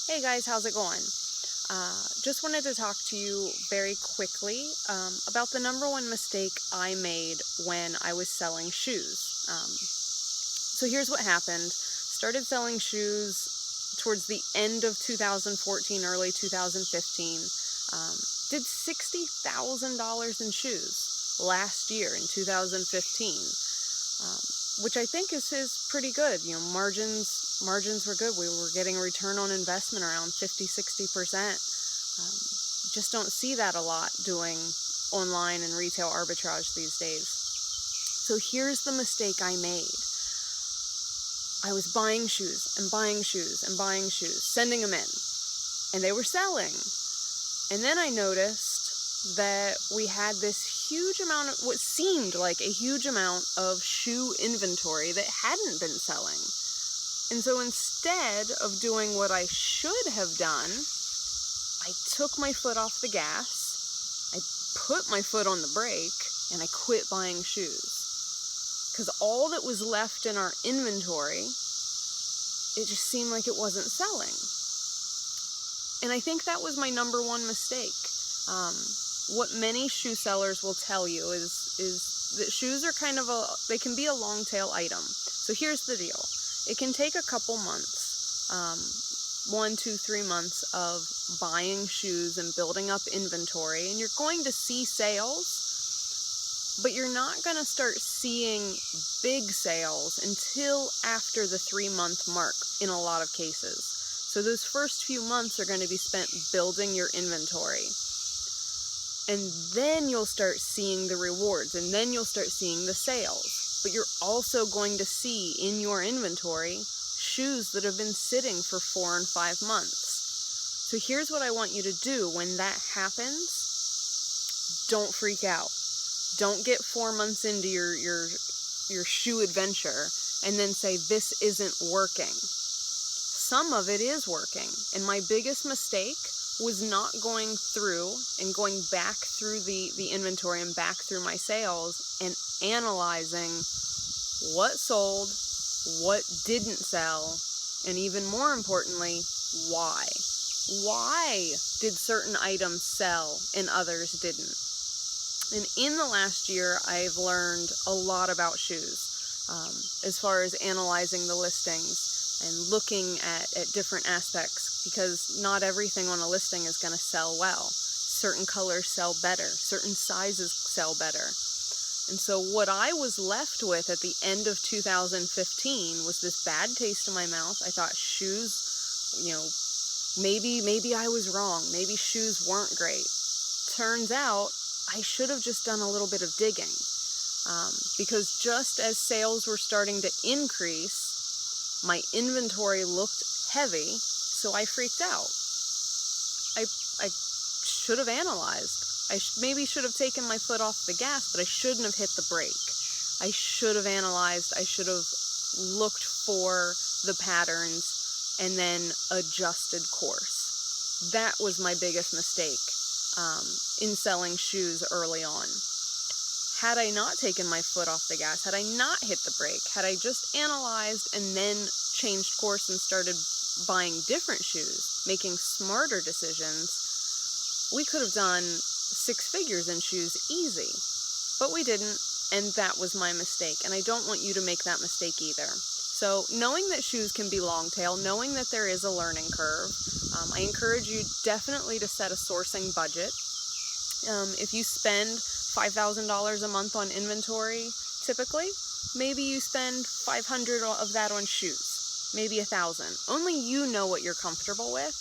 Hey guys, how's it going? Just wanted to talk to you very quickly about the number one mistake I made when I was selling shoes. So here's what happened. Started selling shoes towards the end of 2014, early 2015. Did $60,000 in shoes last year in 2015. Which I think is pretty good. You know, margins were good. We were getting a return on investment around 50-60%. Just don't see that a lot doing online and retail arbitrage these days. So here's the mistake I made. I was buying shoes and buying shoes and buying shoes, sending them in, and they were selling. And then I noticed that we had this huge amount of what seemed like a huge amount of shoe inventory that hadn't been selling. And so instead of doing what I should have done, I took my foot off the gas, I put my foot on the brake, and I quit buying shoes. Because all that was left in our inventory, it just seemed like it wasn't selling. And I think that was my number one mistake. What many shoe sellers will tell you is that shoes are they can be a long tail item. So here's the deal. It can take a couple months, 1, 2, 3 months of buying shoes and building up inventory, and you're going to see sales, but you're not going to start seeing big sales until after the 3-month mark in a lot of cases. So those first few months are going to be spent building your inventory. And then you'll start seeing the rewards, and then you'll start seeing the sales. But you're also going to see in your inventory shoes that have been sitting for 4 and 5 months. So here's what I want you to do when that happens. Don't freak out. Don't get 4 months into your shoe adventure and then say, this isn't working. Some of it is working. And my biggest mistake was not going through and going back through the inventory and back through my sales and analyzing what sold, what didn't sell, and even more importantly, why. Why did certain items sell and others didn't? And in the last year, I've learned a lot about shoes as far as analyzing the listings and looking at different aspects, because not everything on a listing is going to sell well. Certain colors sell better, certain sizes sell better. And so what I was left with at the end of 2015 was this bad taste in my mouth. I thought shoes, maybe I was wrong. Maybe shoes weren't great. Turns out I should have just done a little bit of digging, because just as sales were starting to increase, my inventory looked heavy, so I freaked out. I should have analyzed. I maybe should have taken my foot off the gas, but I shouldn't have hit the brake. I should have analyzed. I should have looked for the patterns and then adjusted course. That was my biggest mistake in selling shoes early on. Had I not taken my foot off the gas, had I not hit the brake, had I just analyzed and then changed course and started buying different shoes, making smarter decisions, we could have done 6 figures in shoes easy. But we didn't, and that was my mistake. And I don't want you to make that mistake either. So knowing that shoes can be long tail, knowing that there is a learning curve, I encourage you definitely to set a sourcing budget. If you spend $5,000 a month on inventory, typically, maybe you spend $500 of that on shoes, maybe $1,000. Only you know what you're comfortable with.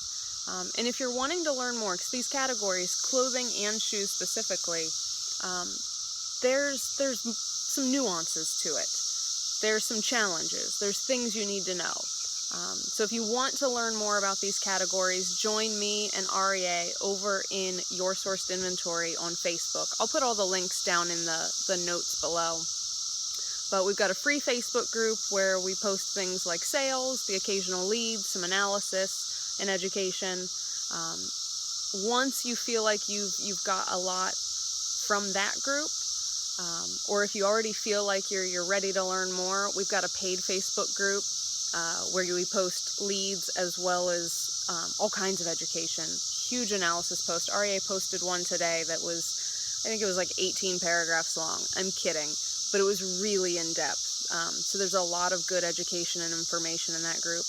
And if you're wanting to learn more, because these categories, clothing and shoes specifically, there's some nuances to it. There's some challenges. There's things you need to know. So if you want to learn more about these categories, join me and REA over in Your Sourced Inventory on Facebook. I'll put all the links down in the notes below. But we've got a free Facebook group where we post things like sales, the occasional leads, some analysis, and education. Once you feel like you've got a lot from that group, or if you already feel like you're ready to learn more, we've got a paid Facebook group. where we post leads as well as all kinds of education. Huge analysis post. REA posted one today that was, I think it was like 18 paragraphs long. I'm kidding, but it was really in depth. So there's a lot of good education and information in that group.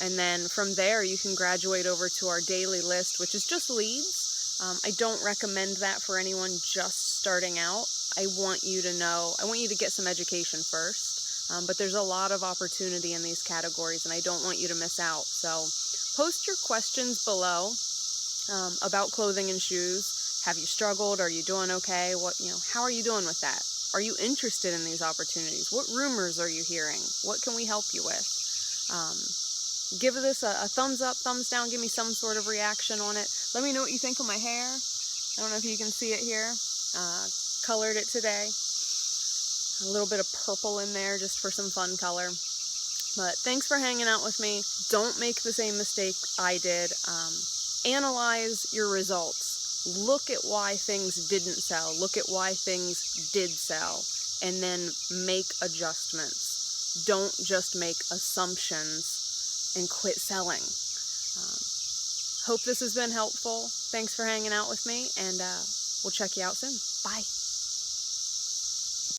And then from there, you can graduate over to our daily list, which is just leads. I don't recommend that for anyone just starting out. I want you to get some education first. But there's a lot of opportunity in these categories, and I don't want you to miss out. So post your questions below about clothing and shoes. Have you struggled? Are you doing okay? How are you doing with that? Are you interested in these opportunities? What rumors are you hearing? What can we help you with? Give this a thumbs up, thumbs down. Give me some sort of reaction on it. Let me know what you think of my hair. I don't know if you can see it here. Colored it today. A little bit of purple in there just for some fun color. But thanks for hanging out with me. Don't make the same mistake I did. Analyze your results. Look at why things didn't sell. Look at why things did sell. And then make adjustments. Don't just make assumptions and quit selling. Hope this has been helpful. Thanks for hanging out with me, and we'll check you out soon. Bye.